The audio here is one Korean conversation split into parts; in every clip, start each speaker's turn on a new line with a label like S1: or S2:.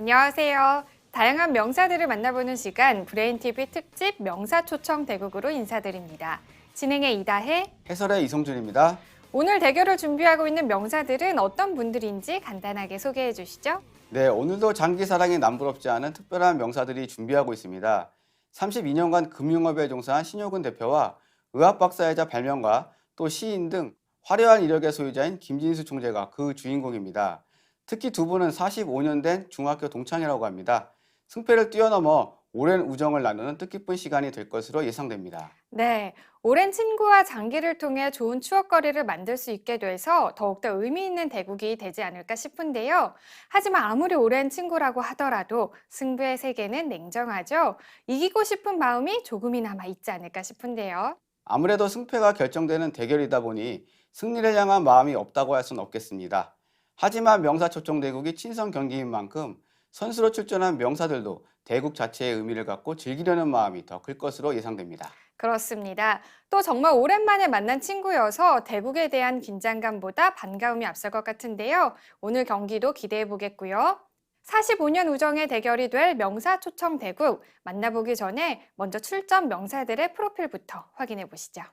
S1: 안녕하세요. 다양한 명사들을 만나보는 시간 브레인TV 특집 명사초청 대국으로 인사드립니다. 진행의 이다혜,
S2: 해설의 이성준입니다.
S1: 오늘 대결을 준비하고 있는 명사들은 어떤 분들인지 간단하게 소개해 주시죠.
S2: 네, 오늘도 장기 사랑이 남부럽지 않은 특별한 명사들이 준비하고 있습니다. 32년간 금융업에 종사한 신효근 대표와 의학 박사이자 발명가, 또 시인 등 화려한 이력의 소유자인 김진수 총재가 그 주인공입니다. 특히 두 분은 45년 된 중학교 동창이라고 합니다. 승패를 뛰어넘어 오랜 우정을 나누는 뜻깊은 시간이 될 것으로 예상됩니다.
S1: 네, 오랜 친구와 장기를 통해 좋은 추억거리를 만들 수 있게 돼서 더욱더 의미 있는 대국이 되지 않을까 싶은데요. 하지만 아무리 오랜 친구라고 하더라도 승부의 세계는 냉정하죠. 이기고 싶은 마음이 조금이나마 있지 않을까 싶은데요.
S2: 아무래도 승패가 결정되는 대결이다 보니 승리를 향한 마음이 없다고 할 수는 없겠습니다. 하지만 명사 초청 대국이 친선 경기인 만큼 선수로 출전한 명사들도 대국 자체의 의미를 갖고 즐기려는 마음이 더 클 것으로 예상됩니다.
S1: 그렇습니다. 또 정말 오랜만에 만난 친구여서 대국에 대한 긴장감보다 반가움이 앞설 것 같은데요. 오늘 경기도 기대해 보겠고요. 45년 우정의 대결이 될 명사 초청 대국 만나보기 전에 먼저 출전 명사들의 프로필부터 확인해 보시죠.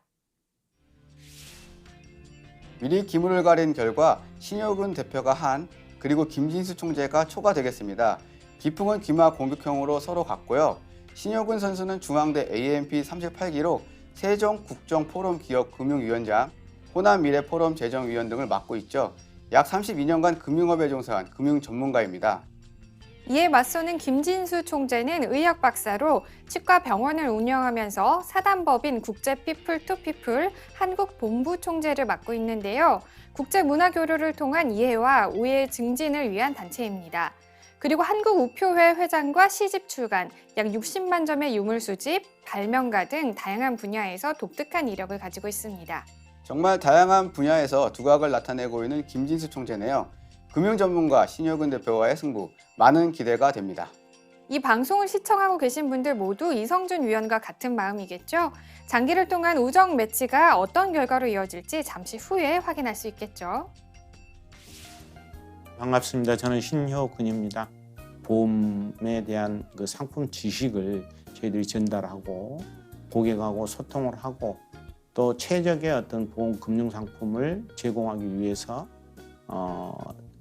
S2: 미리 기물을 가린 결과 신효근 대표가 한, 그리고 김진수 총재가 초가 되겠습니다. 기풍은 기마 공격형으로 서로 같고요. 신효근 선수는 중앙대 AMP 38기로 세종국정포럼기업금융위원장, 호남미래포럼 재정위원 등을 맡고 있죠. 약 32년간 금융업에 종사한 금융 전문가입니다.
S1: 이에 맞서는 김진수 총재는 의학 박사로 치과 병원을 운영하면서 사단법인 국제피플투피플 한국본부 총재를 맡고 있는데요. 국제문화교류를 통한 이해와 우애 증진을 위한 단체입니다. 그리고 한국우표회 회장과 시집 출간, 약 60만 점의 유물 수집, 발명가 등 다양한 분야에서 독특한 이력을 가지고 있습니다.
S2: 정말 다양한 분야에서 두각을 나타내고 있는 김진수 총재네요. 금융 전문가 신효근 대표와의 승부, 많은 기대가 됩니다.
S1: 이 방송을 시청하고 계신 분들 모두 이성준 위원과 같은 마음이겠죠? 장기를 통한 우정 매치가 어떤 결과로 이어질지 잠시 후에 확인할 수 있겠죠.
S3: 반갑습니다. 저는 신효근입니다. 보험에 대한 그 상품 지식을 저희들이 전달하고 고객하고 소통을 하고 또 최적의 어떤 보험 금융 상품을 제공하기 위해서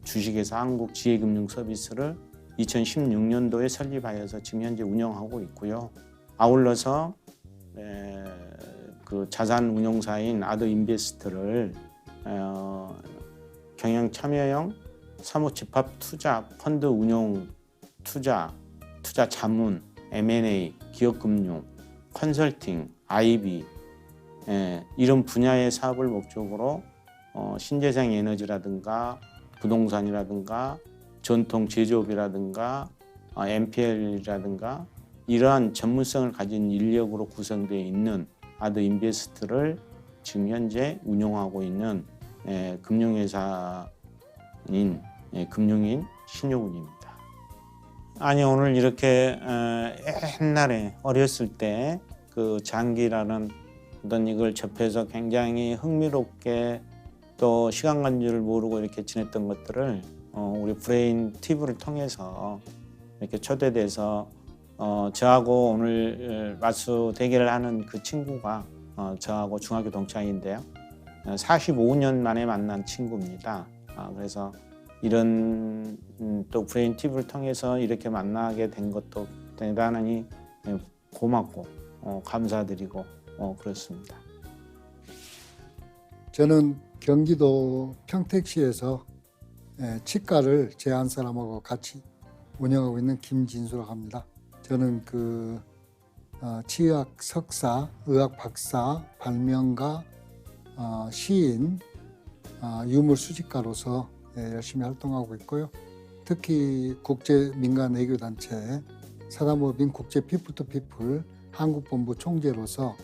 S3: 주식회사 한국지혜금융서비스를 2016년도에 설립하여서 지금 현재 운영하고 있고요. 아울러서 그 자산 운용사인 아더인베스트를 경영 참여형 사무집합 투자 펀드 운용 투자 자문, M&A, 기업금융, 컨설팅, IB 이런 분야의 사업을 목적으로 신재생 에너지라든가 부동산이라든가 전통 제조업이라든가 MPL이라든가 이러한 전문성을 가진 인력으로 구성되어 있는 아더인베스트를 지금 현재 운영하고 있는 금융회사인 금융인 신효근입니다. 아니 오늘 이렇게 옛날에 어렸을 때 그 장기라는 어떤 이걸 접해서 굉장히 흥미롭게 또 시간 간 줄을 모르고 이렇게 지냈던 것들을 우리 브레인 TV를 통해서 이렇게 초대돼서 저하고 오늘 맞수 대결을 하는 그 친구가 저하고 중학교 동창인데요. 45년 만에 만난 친구입니다. 그래서 이런 또 브레인 TV를 통해서 이렇게 만나게 된 것도 대단히 고맙고 감사드리고 그렇습니다.
S4: 저는 경기도 평택시에서 치과를 제 한 사람하고 같이 운영하고 있는 김진수라고 합니다. 저는 그 치의학 석사, 의학 박사, 발명가, 시인, 유물 수집가로서 열심히 활동하고 있고요. 특히 국제 민간 애교 단체 사단법인 국제 피플투피플 한국본부 총재로서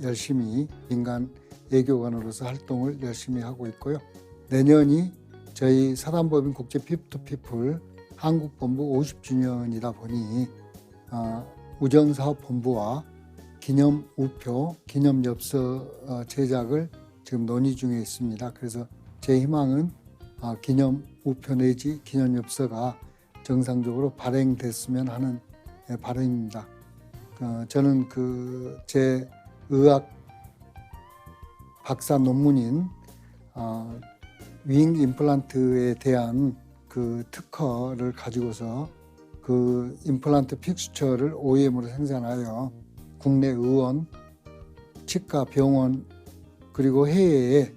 S4: 열심히 민간 애교관으로서 활동을 열심히 하고 있고요. 내년이 저희 사단법인 국제 피플투피플 한국본부 50주년이다 보니 우정사업본부와 기념우표, 기념엽서 제작을 지금 논의 중에 있습니다. 그래서 제 희망은 기념우표 내지 기념엽서가 정상적으로 발행됐으면 하는 바람입니다. 저는 제 의학 박사 논문인 윙 임플란트에 대한 그 특허를 가지고서 그 임플란트 픽스처를 OEM으로 생산하여 국내 의원, 치과 병원 그리고 해외에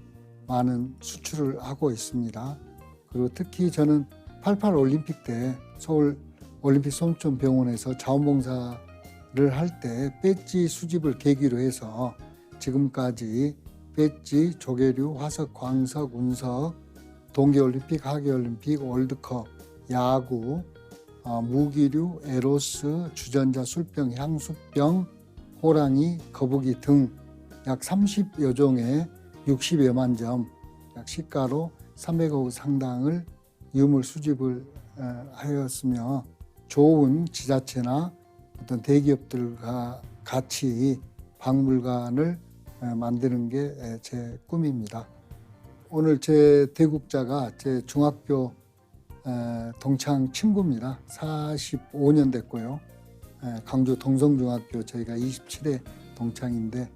S4: 많은 수출을 하고 있습니다. 그리고 특히 저는 88 올림픽 때 서울 올림픽 손촌병원에서 자원봉사를 할 때 배지 수집을 계기로 해서 지금까지 배지, 조개류, 화석, 광석, 운석, 동계올림픽, 하계올림픽, 월드컵, 야구, 무기류, 에로스, 주전자, 술병, 향수병, 호랑이, 거북이 등 약 30여 종의 60여만 점, 약 시가로 300억 상당을 유물 수집을 하였으며 좋은 지자체나 어떤 대기업들과 같이 박물관을 만드는 게 제 꿈입니다. 오늘 제 대국자가 제 중학교 동창 친구입니다. 45년 됐고요. 강주 동성중학교 저희가 27회 동창인데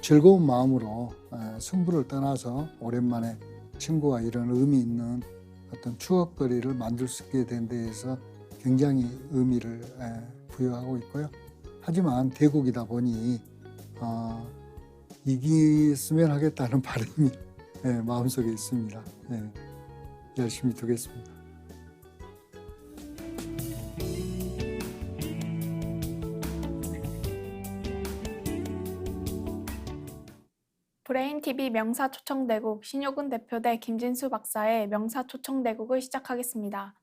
S4: 즐거운 마음으로 승부를 떠나서 오랜만에 친구와 이런 의미 있는 어떤 추억거리를 만들 수 있게 된 데에서 굉장히 의미를 부여하고 있고요. 하지만 대국이다 보니 이겼으면 하겠다는 바람이 마음속에 있습니다. 열심히 두겠습니다.
S5: 브레인TV 명사초청대국 신효근 대표 대 김진수 박사의 명사초청대국을 시작하겠습니다.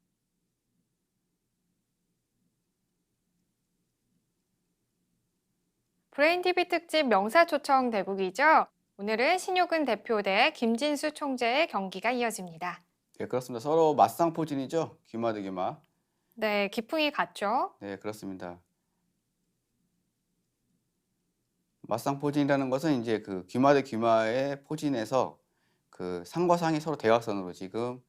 S1: 브레인TV 특집 명사초청 대국이죠. 오늘은 신효근 대표 대 김진수 총재의 경기가 이어집니다.
S2: 네, 그렇습니다. 서로 맞상포진이죠. 귀마 대 귀마.
S1: 네, 기풍이 같죠.
S2: 네, 그렇습니다. 맞상포진이라는 것은 이제 그 귀마 대 귀마의 포진에서 그 상과 상이 서로 대각선으로 지금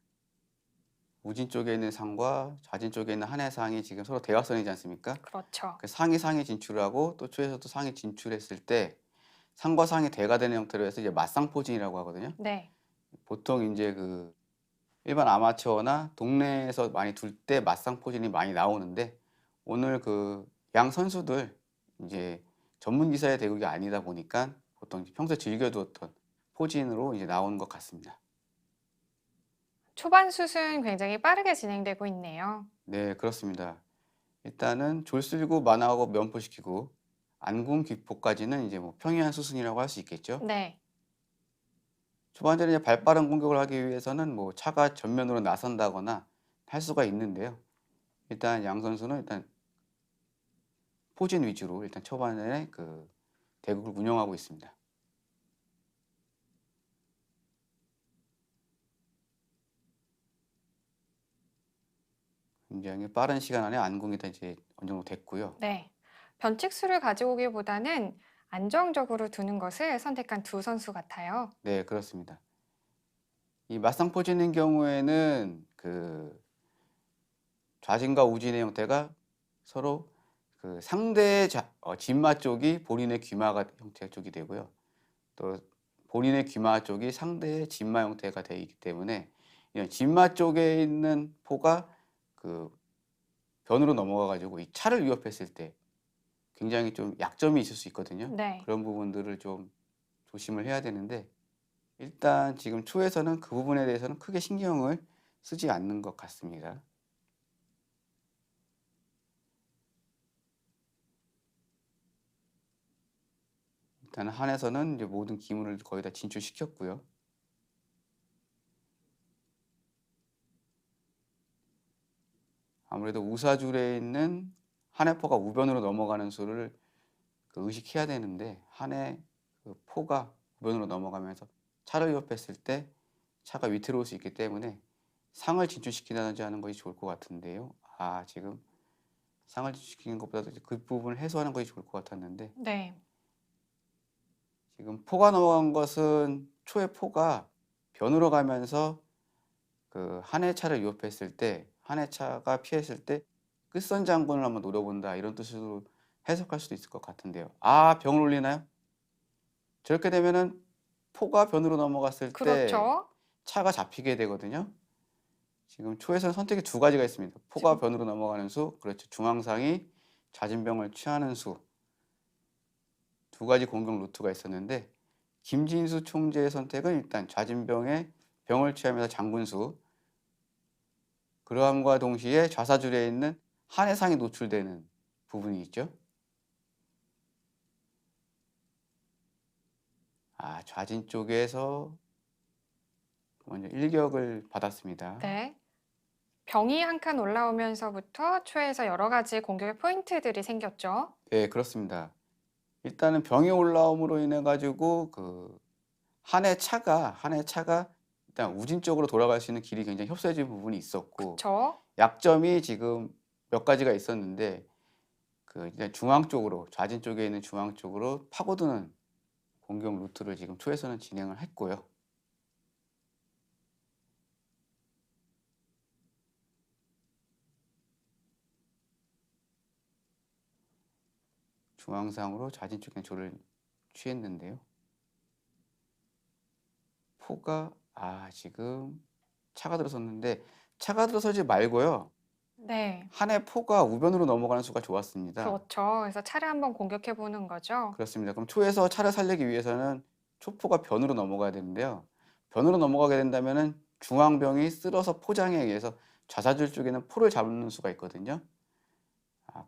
S2: 우진 쪽에 있는 상과 좌진 쪽에 있는 한해상이 지금 서로 대각선이지 않습니까?
S1: 그렇죠.
S2: 그 상이 진출하고 또 초에서 또 상이 진출했을 때 상과 상이 대가 되는 형태로 해서 이제 맞상포진이라고 하거든요.
S1: 네.
S2: 보통 이제 그 일반 아마추어나 동네에서 많이 둘 때 맞상포진이 많이 나오는데 오늘 그 양 선수들 이제 전문 기사의 대국이 아니다 보니까 보통 평소에 즐겨두었던 포진으로 이제 나오는 것 같습니다.
S1: 초반 슛은 굉장히 빠르게 진행되고 있네요.
S2: 네, 그렇습니다. 일단은 졸술구 만화하고 면포시키고 안궁 귀포까지는 이제 뭐 평이한 수순이라고 할 수 있겠죠.
S1: 네.
S2: 초반전에 이제 발빠른 공격을 하기 위해서는 뭐 차가 전면으로 나선다거나 할 수가 있는데요. 일단 양 선수는 일단 포진 위주로 일단 초반에 그 대국을 운영하고 있습니다. 굉장히 빠른 시간 안에 안궁이 다 이제 어느 정도 됐고요.
S1: 네. 변칙수를 가져오기보다는 안정적으로 두는 것을 선택한 두 선수 같아요.
S2: 네, 그렇습니다. 이 맞상포진인 경우에는 그 좌진과 우진의 형태가 서로 그 상대의 진마 쪽이 본인의 귀마가 형태 쪽이 되고요. 또 본인의 귀마 쪽이 상대의 진마 형태가 되어 있기 때문에 이런 진마 쪽에 있는 포가 그 변으로 넘어가 가지고 이 차를 위협했을 때 굉장히 좀 약점이 있을 수 있거든요.
S1: 네.
S2: 그런 부분들을 좀 조심을 해야 되는데 일단 지금 초에서는 그 부분에 대해서는 크게 신경을 쓰지 않는 것 같습니다. 일단 한에서는 이제 모든 기물을 거의 다 진출시켰고요. 아무래도 우사줄에 있는 한해포가 우변으로 넘어가는 수를 의식해야 되는데 한해 그 포가 우변으로 넘어가면서 차를 위협했을 때 차가 위태로울 수 있기 때문에 상을 진출시킨다든지 하는 것이 좋을 것 같은데요. 지금 상을 진출시키는 것보다도 그 부분을 해소하는 것이 좋을 것 같았는데
S1: 네.
S2: 지금 포가 넘어간 것은 초의 포가 변으로 가면서 그 한해 차를 위협했을 때 한 해 차가 피했을 때 끝선 장군을 한번 노려본다 이런 뜻으로 해석할 수도 있을 것 같은데요. 아, 병을 올리나요? 저렇게 되면은 포가 변으로 넘어갔을 때
S1: 그렇죠.
S2: 차가 잡히게 되거든요. 지금 초에서는 선택이 두 가지가 있습니다. 포가 변으로 넘어가는 수, 그렇죠. 중앙상이 좌진병을 취하는 수. 두 가지 공격 루트가 있었는데 김진수 총재의 선택은 일단 좌진병에 병을 취하면서 장군수, 그러함과 동시에 좌사줄에 있는 한해상이 노출되는 부분이 있죠. 아, 좌진 쪽에서 먼저 일격을 받았습니다.
S1: 네. 병이 한 칸 올라오면서부터 초에서 여러 가지 공격의 포인트들이 생겼죠.
S2: 네, 그렇습니다. 일단은 병이 올라옴으로 인해 가지고 그 한해 차가 일단 우진 쪽으로 돌아갈 수 있는 길이 굉장히 협소해진 부분이 있었고,
S1: 저
S2: 약점이 지금 몇 가지가 있었는데 그 이제 중앙 쪽으로, 좌진 쪽에 있는 중앙 쪽으로 파고드는 공격 루트를 지금 초에서는 진행을 했고요. 중앙상으로 좌진 쪽에 조를 취했는데요. 포가 지금 차가 들어섰는데 차가 들어서지 말고요.
S1: 네.
S2: 한해 포가 우변으로 넘어가는 수가 좋았습니다.
S1: 그렇죠. 그래서 차를 한번 공격해 보는 거죠.
S2: 그렇습니다. 그럼 초에서 차를 살리기 위해서는 초포가 변으로 넘어가야 되는데요. 변으로 넘어가게 된다면은 중앙병이 쓸어서 포장에 의해서 좌사줄 쪽에는 포를 잡는 수가 있거든요.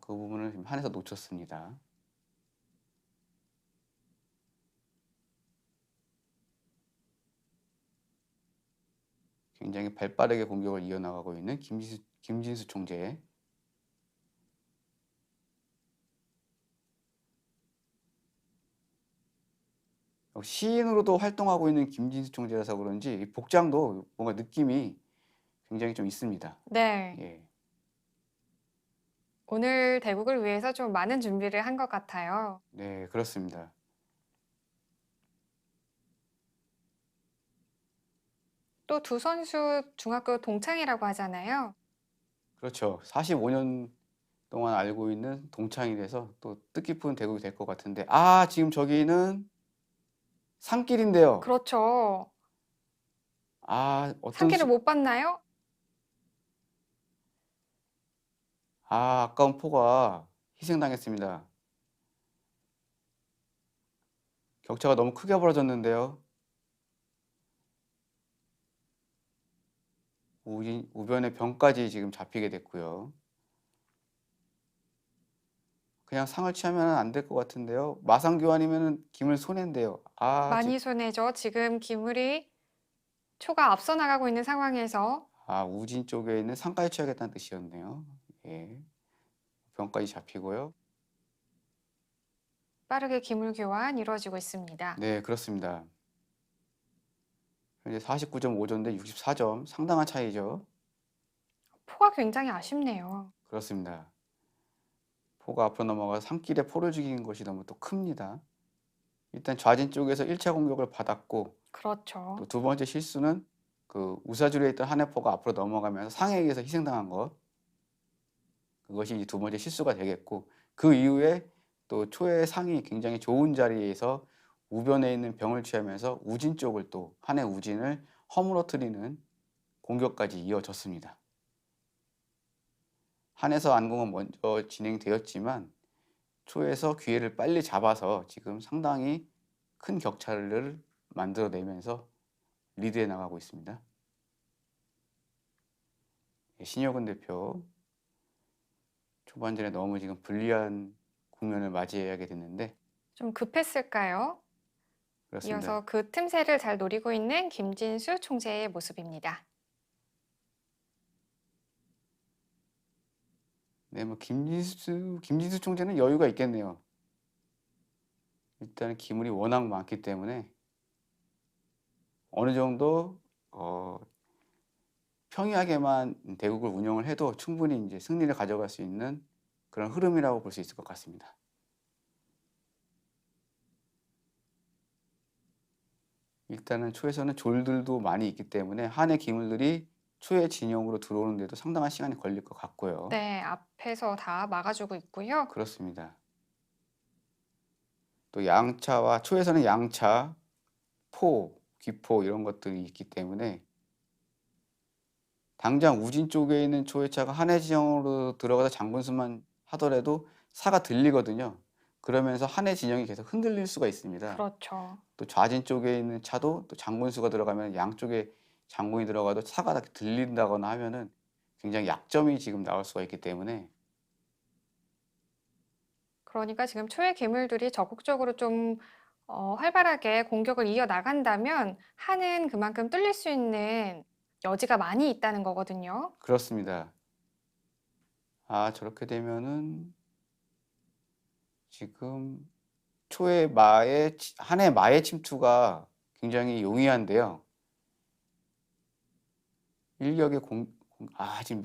S2: 그 부분을 지금 한해서 놓쳤습니다. 굉장히 발빠르게 공격을 이어나가고 있는 김진수 총재. 시인으로도 활동하고 있는 김진수 총재라서 그런지 이 복장도 뭔가 느낌이 굉장히 좀 있습니다.
S1: 네.
S2: 예.
S1: 오늘 대국을 위해서 좀 많은 준비를 한 것 같아요.
S2: 네, 그렇습니다.
S1: 또 두 선수 중학교 동창이라고 하잖아요.
S2: 그렇죠. 45년 동안 알고 있는 동창이 돼서 또 뜻깊은 대국이 될 것 같은데, 지금 저기는 산길인데요.
S1: 그렇죠.
S2: 어떤
S1: 산길을 못 봤나요?
S2: 아까운 포가 희생당했습니다. 격차가 너무 크게 벌어졌는데요. 우변의 병까지 지금 잡히게 됐고요. 그냥 상을 취하면 안 될 것 같은데요. 마상 교환이면 김을 손해인데요.
S1: 많이 손해죠. 지금 기물이 초가 앞서 나가고 있는 상황에서
S2: 우진 쪽에 있는 상까지 취하겠다는 뜻이었네요. 예. 병까지 잡히고요.
S1: 빠르게 기물 교환 이루어지고 있습니다.
S2: 네, 그렇습니다. 현재 49.5점 대 64점, 상당한 차이죠.
S1: 포가 굉장히 아쉽네요.
S2: 그렇습니다. 포가 앞으로 넘어가서 산길에 포를 죽인 것이 너무 또 큽니다. 일단 좌진 쪽에서 1차 공격을 받았고,
S1: 그렇죠.
S2: 또 두 번째 실수는 그 우사줄에 있던 한해포가 앞으로 넘어가면서 상에 의해서 희생당한 것. 그것이 이제 두 번째 실수가 되겠고, 그 이후에 또 초의 상이 굉장히 좋은 자리에서 우변에 있는 병을 취하면서 우진 쪽을 또 한해 우진을 허물어뜨리는 공격까지 이어졌습니다. 한에서 안공은 먼저 진행되었지만 초에서 기회를 빨리 잡아서 지금 상당히 큰 격차를 만들어내면서 리드해 나가고 있습니다. 신혁은 대표 초반전에 너무 지금 불리한 국면을 맞이하게 됐는데
S1: 좀 급했을까요?
S2: 그렇습니다.
S1: 이어서 그 틈새를 잘 노리고 있는 김진수 총재의 모습입니다.
S2: 네, 김진수 총재는 여유가 있겠네요. 일단 기물이 워낙 많기 때문에 어느 정도 평이하게만 대국을 운영을 해도 충분히 이제 승리를 가져갈 수 있는 그런 흐름이라고 볼 수 있을 것 같습니다. 일단은 초에서는 졸들도 많이 있기 때문에 한해 기물들이 초의 진영으로 들어오는데도 상당한 시간이 걸릴 것 같고요.
S1: 네, 앞에서 다 막아주고 있고요.
S2: 그렇습니다. 또 양차와 초에서는 양차, 포, 귀포 이런 것들이 있기 때문에 당장 우진 쪽에 있는 초의 차가 한해 진영으로 들어가서 장군수만 하더라도 사가 들리거든요. 그러면서 한해 진영이 계속 흔들릴 수가 있습니다.
S1: 그렇죠.
S2: 또 좌진 쪽에 있는 차도 또 장군수가 들어가면 양쪽에 장군이 들어가도 차가 다 들린다거나 하면은 굉장히 약점이 지금 나올 수가 있기 때문에
S1: 그러니까 지금 초의 기물들이 적극적으로 좀 활발하게 공격을 이어나간다면 한은 그만큼 뚫릴 수 있는 여지가 많이 있다는 거거든요.
S2: 그렇습니다. 아, 저렇게 되면은 지금 초의 마의 한해 마의 침투가 굉장히 용이한데요. 일격에 지금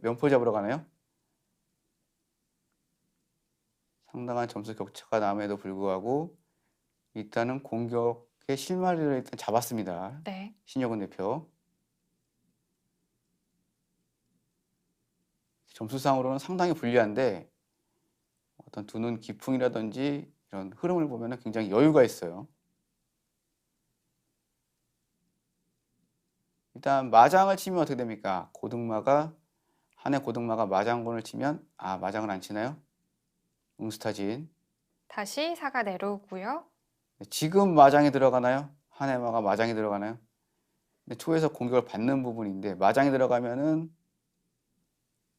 S2: 면포 잡으러 가나요? 상당한 점수 격차가 남에도 불구하고 일단은 공격의 실마리를 일단 잡았습니다.
S1: 네.
S2: 신여군 대표. 점수상으로는 상당히 불리한데 어떤 두 눈 기풍이라든지 이런 흐름을 보면 굉장히 여유가 있어요. 일단 마장을 치면 어떻게 됩니까? 한해 고등마가 마장군을 치면 마장을 안 치나요? 웅스타진.
S1: 다시 사가 내려오고요.
S2: 지금 마장이 들어가나요? 한해마가 마장이 들어가나요? 근데 초에서 공격을 받는 부분인데 마장이 들어가면은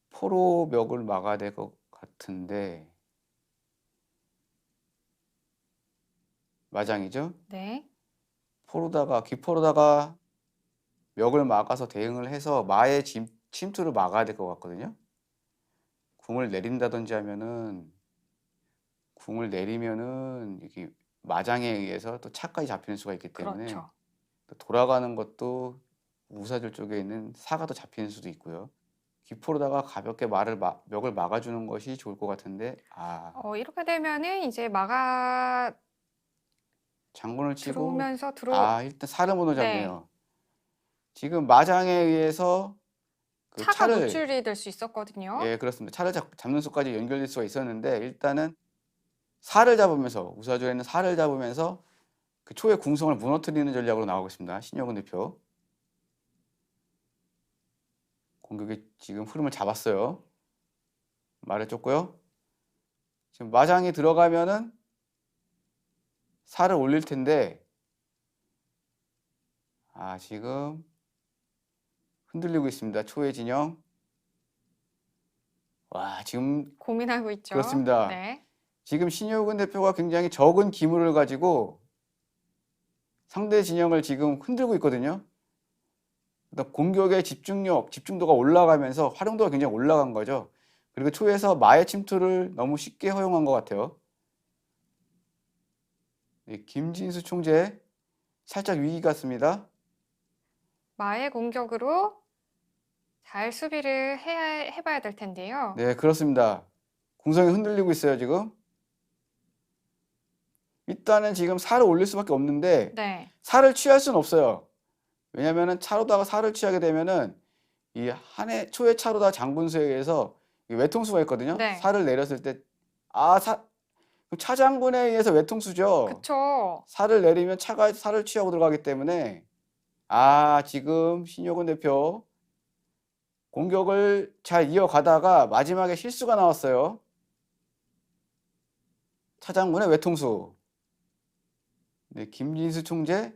S2: 포로 멱을 막아야 될 것 같은데 마장이죠?
S1: 네.
S2: 귀포로다가 멱을 막아서 대응을 해서 마의 침투를 막아야 될 것 같거든요. 궁을 내린다든지 하면은 이게 마장에 의해서 또 차까지 잡히는 수가 있기 때문에
S1: 그렇죠.
S2: 또 돌아가는 것도 우사줄 쪽에 있는 사가 더 잡히는 수도 있고요. 귀포로다가 가볍게 멱을 막아주는 것이 좋을 것 같은데
S1: 이렇게 되면은 이제 마가
S2: 장군을 치고
S1: 들어오면서
S2: 일단 살을 못
S1: 네.
S2: 잡네요. 지금 마장에 의해서 그
S1: 차가
S2: 차를
S1: 노출이 될 수 있었거든요.
S2: 예, 그렇습니다. 차를 잡는 수까지 연결될 수가 있었는데 일단은 살을 잡으면서 우사줄에는 살을 잡으면서 그 초의 궁성을 무너뜨리는 전략으로 나오고 있습니다. 신여군 대표. 공격이 지금 흐름을 잡았어요. 말을 쫓고요. 지금 마장이 들어가면은 살을 올릴 텐데 지금 흔들리고 있습니다. 초의 진영. 지금
S1: 고민하고 있죠.
S2: 그렇습니다.
S1: 네.
S2: 지금 신여군 대표가 굉장히 적은 기물을 가지고 상대 진영을 지금 흔들고 있거든요. 공격의 집중도가 올라가면서 활용도가 굉장히 올라간 거죠. 그리고 초에서 마의 침투를 너무 쉽게 허용한 것 같아요. 김진수 총재 살짝 위기 같습니다.
S1: 마의 공격으로 잘 수비를 해봐야 될 텐데요.
S2: 네, 그렇습니다. 궁성이 흔들리고 있어요, 지금. 일단은 지금 살을 올릴 수밖에 없는데
S1: 네.
S2: 살을 취할 수는 없어요. 왜냐면은 차로다가 살을 취하게 되면은 이 한해 초의 차로다 장군수에 의해서 외통수가 있거든요.
S1: 네.
S2: 살을 내렸을 때 차장군에 의해서 외통수죠.
S1: 그쵸.
S2: 살을 내리면 차가 살을 취하고 들어가기 때문에 지금 신여군 대표 공격을 잘 이어가다가 마지막에 실수가 나왔어요. 차장군의 외통수. 네, 김진수 총재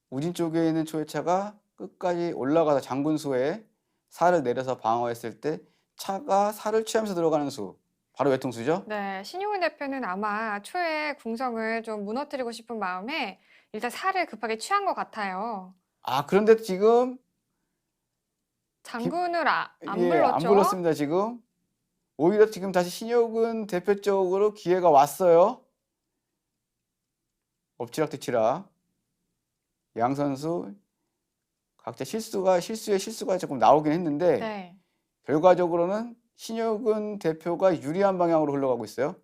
S2: 우진 쪽에 있는 초회차가 끝까지 올라가서 장군수에 살을 내려서 방어했을 때 차가 살을 취하면서 들어가는 수. 바로 외통수죠.
S1: 네, 신용훈 대표는 아마 초의 궁성을 좀 무너뜨리고 싶은 마음에 일단 살을 급하게 취한 것 같아요.
S2: 그런데 지금
S1: 장군을 안
S2: 안
S1: 불렀죠?
S2: 불렀습니다. 지금 오히려 지금 다시 신여군 대표 쪽으로 기회가 왔어요. 엎치락뒤치락. 양 선수 각자 실수에 실수가 조금 나오긴 했는데
S1: 네.
S2: 결과적으로는 신여군 대표가 유리한 방향으로 흘러가고 있어요.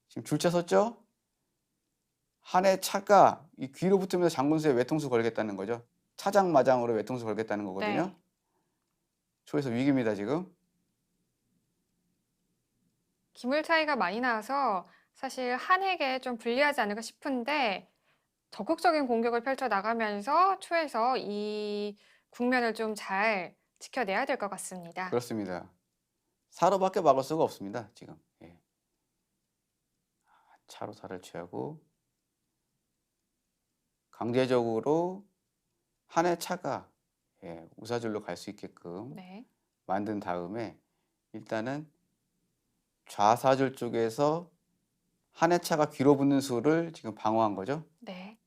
S2: 지금 줄차 섰죠? 한해 차가 이 귀로 붙으면서 장군수에 외통수 걸겠다는 거죠. 차장마장으로 외통수 걸겠다는 거거든요.
S1: 네.
S2: 초에서 위기입니다, 지금.
S1: 기물 차이가 많이 나서 사실 한에게 좀 불리하지 않을까 싶은데 적극적인 공격을 펼쳐 나가면서 초에서 이 국면을 좀 잘 지켜내야 될 것 같습니다.
S2: 그렇습니다. 사로밖에 막을 수가 없습니다, 지금. 예. 차로 살을 취하고 강제적으로 한의 차가 우사줄로 갈 수 있게끔
S1: 네.
S2: 만든 다음에 일단은 좌사줄 쪽에서 한의 차가 귀로 붙는 수를 지금 방어한 거죠.
S1: 네.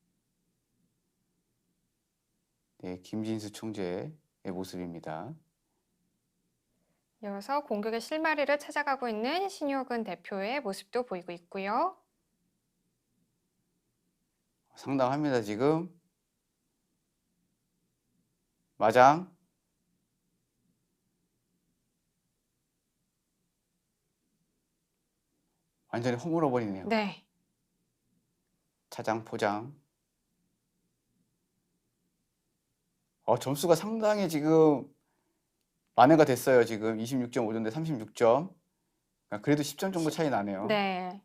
S2: 네, 김진수 총재의 모습입니다.
S1: 이어서 공격의 실마리를 찾아가고 있는 신효근 대표의 모습도 보이고 있고요.
S2: 상당합니다, 지금. 마장. 완전히 허물어 버리네요.
S1: 네.
S2: 차장, 포장. 점수가 상당히 지금 만회가 됐어요. 지금 26.5점 대 36점. 그래도 10점 정도 차이 나네요.
S1: 네.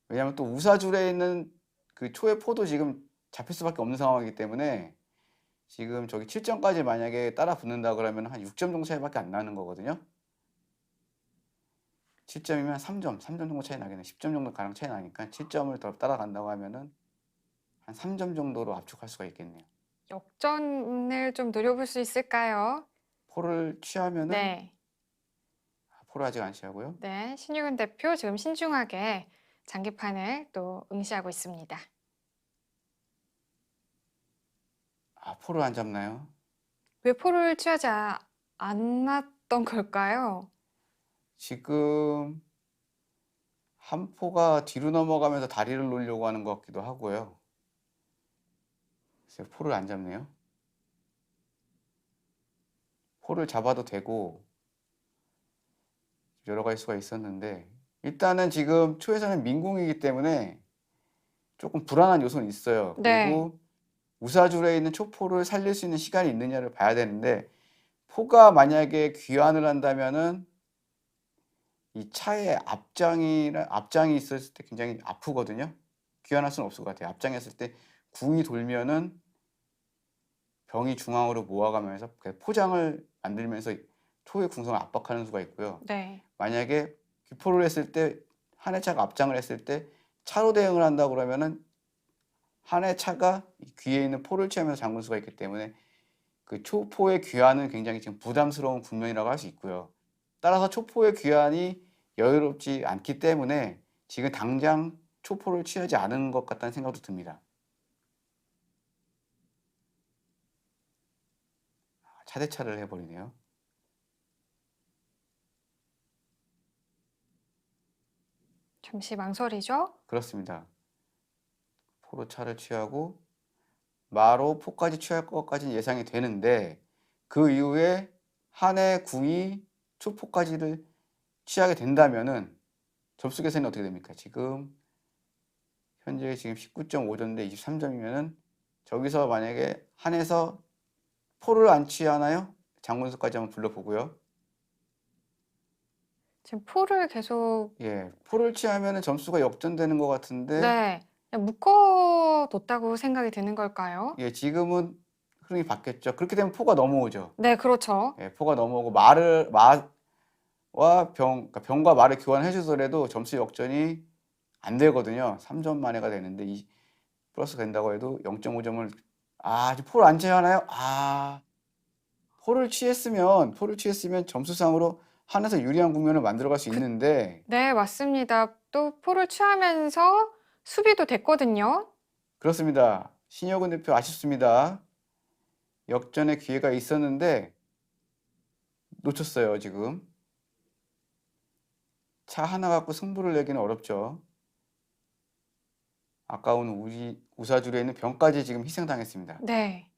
S2: 왜냐하면 또 우사줄에 있는 그 초의 포도 지금 잡힐 수밖에 없는 상황이기 때문에 지금 저기 7점까지 만약에 따라 붙는다 그러면 한 6점 정도 차이밖에 안 나는 거거든요. 7점이면 3점 정도 차이 나겠네. 10점 정도 가량 차이 나니까 7점을 더 따라간다고 하면은 한 3점 정도로 압축할 수가 있겠네요.
S1: 역전을 좀 노려볼 수 있을까요?
S2: 포를 취하면은
S1: 네.
S2: 포를 아직 안 취하고요.
S1: 네. 신효근 대표 지금 신중하게 장기판을 또 응시하고 있습니다.
S2: 포를 안 잡나요?
S1: 왜 포를 취하지 않았던 걸까요?
S2: 지금 한 포가 뒤로 넘어가면서 다리를 놓으려고 하는 것 같기도 하고요. 글쎄요, 포를 안 잡네요. 포를 잡아도 되고 여러 가지 수가 있었는데 일단은 지금 초에서는 민공이기 때문에 조금 불안한 요소는 있어요.
S1: 네.
S2: 그리고 우사줄에 있는 초포를 살릴 수 있는 시간이 있느냐를 봐야 되는데 포가 만약에 귀환을 한다면은 이 차의 앞장이 있었을 때 굉장히 아프거든요. 귀환할 수는 없을 것 같아요. 앞장이 했을 때 궁이 돌면은 병이 중앙으로 모아가면서 포장을 만들면서 초의 궁성을 압박하는 수가 있고요.
S1: 네.
S2: 만약에 귀포를 했을 때 한해 차가 앞장을 했을 때 차로 대응을 한다 그러면은 한해 차가 귀에 있는 포를 취하면서 잠글 수가 있기 때문에 그 초포의 귀환은 굉장히 지금 부담스러운 국면이라고 할 수 있고요. 따라서 초포의 귀환이 여유롭지 않기 때문에 지금 당장 초포를 취하지 않은 것 같다는 생각도 듭니다. 차대차를 해버리네요.
S1: 잠시 망설이죠?
S2: 그렇습니다. 포로 차를 취하고 마로 포까지 취할 것까지는 예상이 되는데 그 이후에 한해 궁이 초포까지를 취하게 된다면은 점수 계산이 어떻게 됩니까? 지금 현재 지금 19.5점 대 23점이면은 저기서 만약에 한해서 포를 안 취하나요? 장군수까지 한번 불러보고요.
S1: 지금 포를 계속
S2: 포를 취하면은 점수가 역전되는 것 같은데
S1: 네. 그냥 묶어뒀다고 생각이 드는 걸까요?
S2: 지금은 흐름이 바뀌었죠. 그렇게 되면 포가 넘어오죠.
S1: 네, 그렇죠.
S2: 포가 넘어오고 그러니까 병과 말을 교환해 주더라도 점수 역전이 안 되거든요. 3점 만회가 되는데 플러스 된다고 해도 0.5점을 지금 포를 안 취하나요? 포를 취했으면 점수상으로 한에서 유리한 국면을 만들어갈 수 있는데
S1: 네, 맞습니다. 또 포를 취하면서 수비도 됐거든요.
S2: 그렇습니다. 신효근 대표 아쉽습니다. 역전의 기회가 있었는데 놓쳤어요, 지금. 차 하나 갖고 승부를 내기는 어렵죠. 아까운 우사줄에 있는 병까지 지금 희생당했습니다.
S1: 네.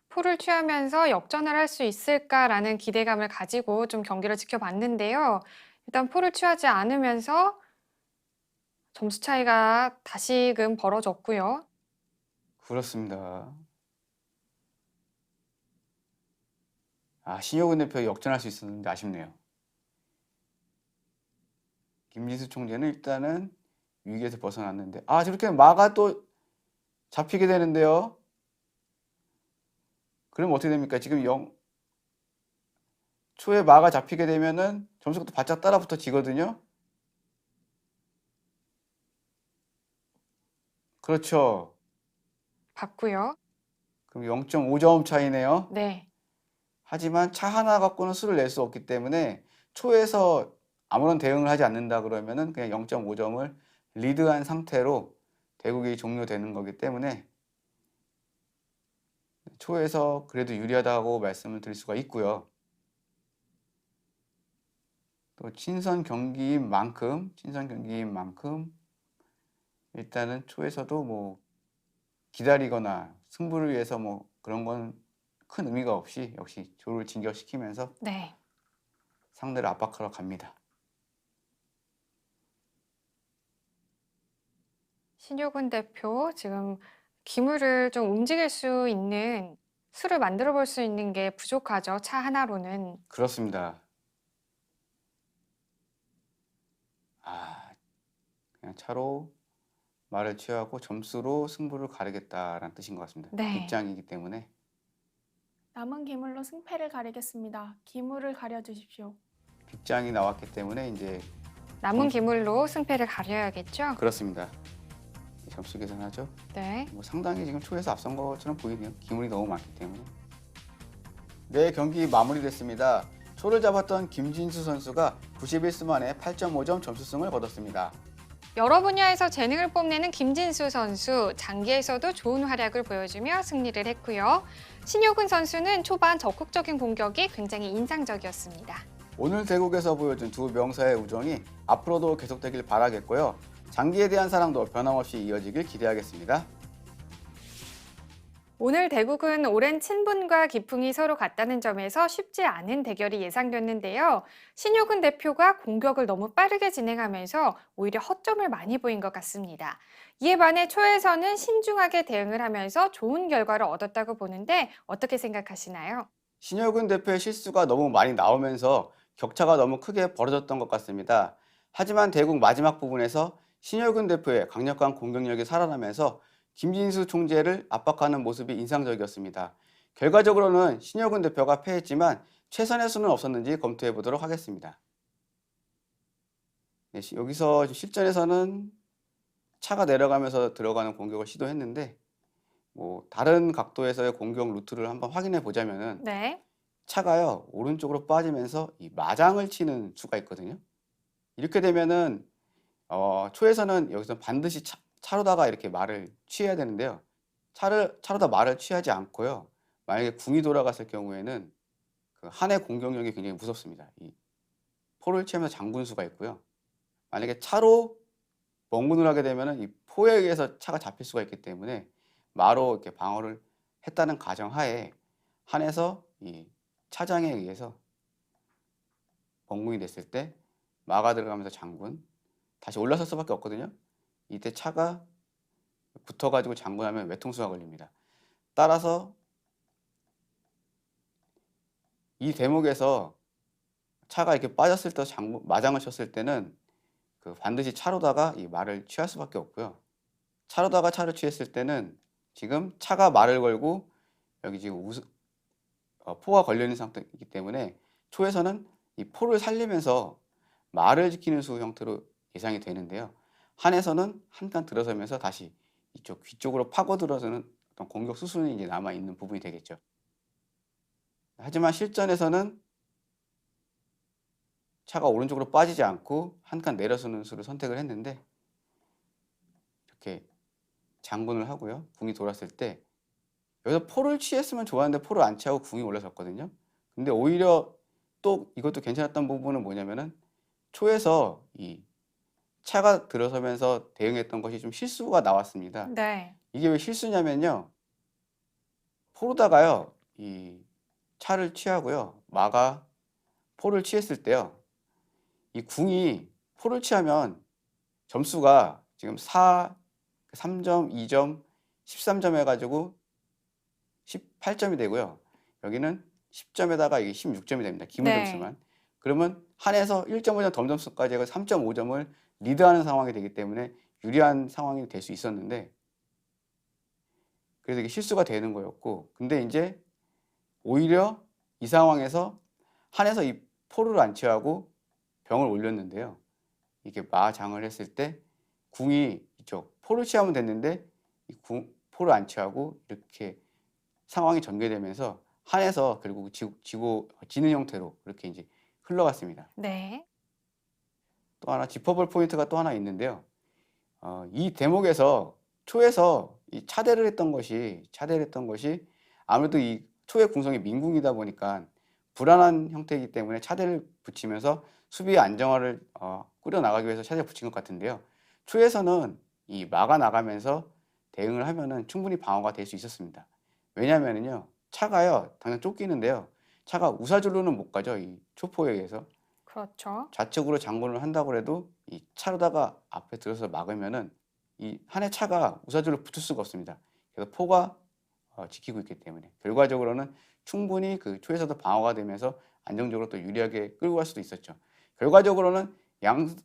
S1: 포를 취하면서 역전을 할 수 있을까라는 기대감을 가지고 좀 경기를 지켜봤는데요. 일단 포를 취하지 않으면서 점수 차이가 다시금 벌어졌고요.
S2: 그렇습니다. 신효근 대표 역전할 수 있었는데 아쉽네요. 김진수 총재는 일단은 위기에서 벗어났는데 저렇게 마가 또 잡히게 되는데요. 그럼 어떻게 됩니까? 지금 초에 마가 잡히게 되면은 점수가 또 바짝 따라붙어지거든요. 그렇죠.
S1: 봤고요.
S2: 그럼 0.5점 차이네요.
S1: 네.
S2: 하지만 차 하나 갖고는 수를 낼 수 없기 때문에 초에서 아무런 대응을 하지 않는다 그러면은 그냥 0.5점을 리드한 상태로 대국이 종료되는 거기 때문에 초에서 그래도 유리하다고 말씀을 드릴 수가 있고요. 또 친선 경기인 만큼 일단은 초에서도 뭐 기다리거나 승부를 위해서 뭐 그런 건 큰 의미가 없이 역시 조를 진격시키면서
S1: 네.
S2: 상대를 압박하러 갑니다.
S1: 신효근 대표 지금 기물을 좀 움직일 수 있는 수를 만들어 볼 수 있는 게 부족하죠. 차 하나로는.
S2: 그렇습니다. 그냥 차로 말을 취하고 점수로 승부를 가리겠다라는 뜻인 것 같습니다.
S1: 네.
S2: 빗장이기 때문에.
S5: 남은 기물로 승패를 가리겠습니다. 기물을 가려주십시오.
S2: 빗장이 나왔기 때문에 이제
S1: 남은 기물로 승패를 가려야겠죠?
S2: 그렇습니다. 점수 계산하죠.
S1: 네.
S2: 뭐 상당히 지금 초에서 앞선 것처럼 보이네요. 기물이 너무 많기 때문에. 네, 경기 마무리됐습니다. 초를 잡았던 김진수 선수가 91수 만에 8.5점 점수승을 거뒀습니다.
S1: 여러 분야에서 재능을 뽐내는 김진수 선수, 장기에서도 좋은 활약을 보여주며 승리를 했고요. 신효근 선수는 초반 적극적인 공격이 굉장히 인상적이었습니다.
S2: 오늘 대국에서 보여준 두 명사의 우정이 앞으로도 계속되길 바라겠고요. 장기에 대한 사랑도 변함없이 이어지길 기대하겠습니다.
S1: 오늘 대국은 오랜 친분과 기풍이 서로 같다는 점에서 쉽지 않은 대결이 예상됐는데요. 신효근 대표가 공격을 너무 빠르게 진행하면서 오히려 허점을 많이 보인 것 같습니다. 이에 반해 초에서는 신중하게 대응을 하면서 좋은 결과를 얻었다고 보는데 어떻게 생각하시나요?
S2: 신효근 대표의 실수가 너무 많이 나오면서 격차가 너무 크게 벌어졌던 것 같습니다. 하지만 대국 마지막 부분에서 신효근 대표의 강력한 공격력이 살아나면서 김진수 총재를 압박하는 모습이 인상적이었습니다. 결과적으로는 신효근 대표가 패했지만 최선의 수는 없었는지 검토해 보도록 하겠습니다. 네, 여기서 실전에서는 차가 내려가면서 들어가는 공격을 시도했는데 뭐 다른 각도에서의 공격 루트를 한번 확인해 보자면은
S1: 네.
S2: 차가요 오른쪽으로 빠지면서 이 마장을 치는 수가 있거든요. 이렇게 되면은 초에서는 여기서 반드시 차로다가 이렇게 말을 취해야 되는데요. 차로다 말을 취하지 않고요. 만약에 궁이 돌아갔을 경우에는 그 한해 공격력이 굉장히 무섭습니다. 이 포를 취하면서 장군 수가 있고요. 만약에 차로 멍군을 하게 되면은 이 포에 의해서 차가 잡힐 수가 있기 때문에 마로 이렇게 방어를 했다는 가정하에 한해서 이 차장에 의해서 멍군이 됐을 때 마가 들어가면서 장군 다시 올라설 수밖에 없거든요. 이때 차가 붙어가지고 장군하면 외통수가 걸립니다. 따라서 이 대목에서 차가 이렇게 빠졌을 때 마장을 쳤을 때는 그 반드시 차로다가 이 말을 취할 수밖에 없고요. 차로다가 차를 취했을 때는 지금 차가 말을 걸고 여기 지금 포가 걸려 있는 상태이기 때문에 초에서는 이 포를 살리면서 말을 지키는 수 형태로 예상이 되는데요. 한에서는 한 칸 들어서면서 다시 이쪽 귀 쪽으로 파고 들어서는 어떤 공격 수순이 이제 남아 있는 부분이 되겠죠. 하지만 실전에서는 차가 오른쪽으로 빠지지 않고 한 칸 내려서는 수를 선택을 했는데 이렇게 장군을 하고요. 궁이 돌았을 때 여기서 포를 취했으면 좋았는데 포를 안 취하고 궁이 올라섰거든요. 근데 오히려 또 이것도 괜찮았던 부분은 뭐냐면은 초에서 이 차가 들어서면서 대응했던 것이 좀 실수가 나왔습니다.
S1: 네.
S2: 이게 왜 실수냐면요. 포로다가요. 이 차를 취하고요. 마가 포를 취했을 때요. 이 궁이 포를 취하면 점수가 지금 4, 3점, 2점, 13점 해가지고 18점이 되고요. 여기는 10점에다가 이게 16점이 됩니다. 기본
S1: 네.
S2: 점수만. 그러면 한에서 1.5점 더 점수까지 해서 3.5점을 리드하는 상황이 되기 때문에 유리한 상황이 될 수 있었는데 그래서 이게 실수가 되는 거였고 근데 이제 오히려 이 상황에서 한에서 이 포를 안 취하고 병을 올렸는데요. 이게 마장을 했을 때 궁이 이쪽 포를 취하면 됐는데 이 포를 안 취하고 이렇게 상황이 전개되면서 한에서 결국 지는 형태로 이렇게 이제 흘러갔습니다.
S1: 네.
S2: 또 하나 짚어볼 포인트가 또 하나 있는데요. 이 대목에서 초에서 이 차대를 했던 것이 아무래도 이 초의 궁성이 민궁이다 보니까 불안한 형태이기 때문에 차대를 붙이면서 수비의 안정화를 꾸려나가기 위해서 차대를 붙인 것 같은데요. 초에서는 이 막아 나가면서 대응을 하면은 충분히 방어가 될 수 있었습니다. 왜냐하면요 차가요 당장 쫓기는데요. 차가 우사줄로는 못 가죠. 이 초포에 의해서.
S1: 그렇죠.
S2: 좌측으로 장군을 한다고 해도 이 차로다가 앞에 들어서 막으면은 이 한의 차가 우사줄로 붙을 수가 없습니다. 그래서 포가 지키고 있기 때문에 결과적으로는 충분히 그 초에서도 방어가 되면서 안정적으로 또 유리하게 끌고 갈 수도 있었죠. 결과적으로는 양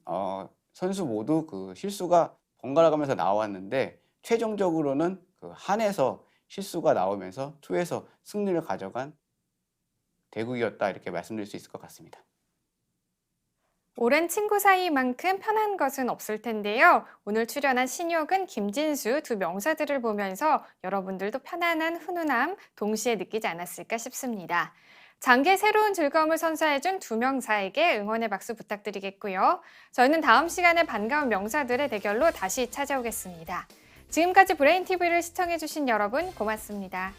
S2: 선수 모두 그 실수가 번갈아 가면서 나왔는데 최종적으로는 그 한에서 실수가 나오면서 초에서 승리를 가져간 대국이었다 이렇게 말씀드릴 수 있을 것 같습니다.
S1: 오랜 친구 사이만큼 편한 것은 없을 텐데요. 오늘 출연한 신혁은, 김진수 두 명사들을 보면서 여러분들도 편안한 훈훈함 동시에 느끼지 않았을까 싶습니다. 장기의 새로운 즐거움을 선사해준 두 명사에게 응원의 박수 부탁드리겠고요. 저희는 다음 시간에 반가운 명사들의 대결로 다시 찾아오겠습니다. 지금까지 브레인TV를 시청해주신 여러분 고맙습니다.